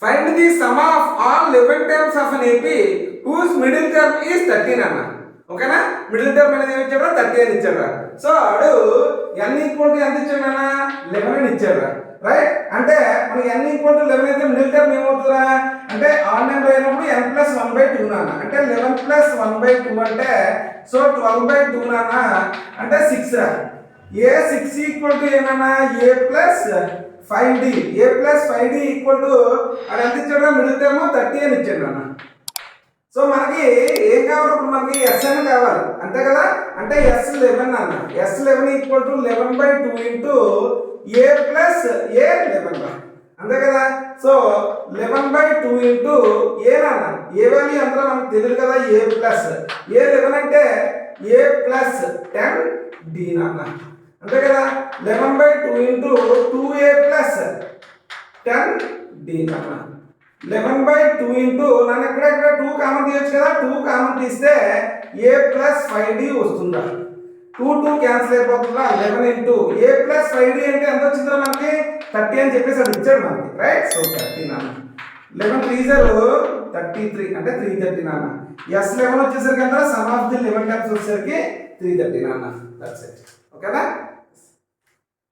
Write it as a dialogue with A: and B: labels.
A: Find the sum of all 11 terms of an AP whose middle term is 13 అన్న. ఓకేనా, middle term అనేది ఏమి ఇచ్చాడు, 30 అని ఇచ్చాడు. సో అడు n ఈక్వల్ టు ఎంత ఇచ్చాడు అన్న, 11 అని ఇచ్చాడు. రైట్, అంటే మనకి n ఈక్వల్ టు 11 అయితే మిడిల్ టర్మ్ ఏమవుతుందా అంటే ఆడ్ నెంబర్ అయినప్పుడు n ప్లస్ 1/2 నాన్న, అంటే 11 ప్లస్ 1/2 అంటే సో 12/2 నాన్న, అంటే 6 రా. ఏ 6 ఈక్వల్ టు ఏమన్నా a plus 5d, a plus 5d equal to అది ఎంత ఇచ్చాడు, మిడిల్ టర్మ్ 30 అని ఇచ్చాడు అన్న. సో మనకి ఏం కావాలి, ఇప్పుడు మనకి SN కావాలి అంతే కదా, అంటే S11 అన్న. S11 equal to 11/2 into a plus a11 అంతే కదా. సో 11/2 ఇంటూ ఏ నాన్న, ఏ వాల్యూ అంతా మనకు తెలియదు కదా, a ప్లస్ a11 అంటే a ప్లస్ 10d నాన్న అంతే కదా. 11/2 ఇంటూ 2a ప్లస్ 10d నాన్న. 11/2 ఇంటూ నన్ను ఎక్కడెక్కడ 2 కామన్ తీయచ్చు కదా, 2 కామన్ తీస్తే a ప్లస్ 5d వస్తుందా, 2 క్యాన్సిల్ అయిపోతుందా. 11 ఇంటూ a ప్లస్ 5d అంటే ఎంత వచ్చిందో మనకి 30 అని చెప్పేసి అది ఇచ్చాడు మనకి. రైట్, సో 30 నాన్న. 11 3 33 అంటే 330 నాన్న. S11 వచ్చేసరికి ఎంత, సమ్ ఆఫ్ ది 11 టర్మ్స్ వచ్చేసరికి 330 నాన్న. That's it. ఓకేనా.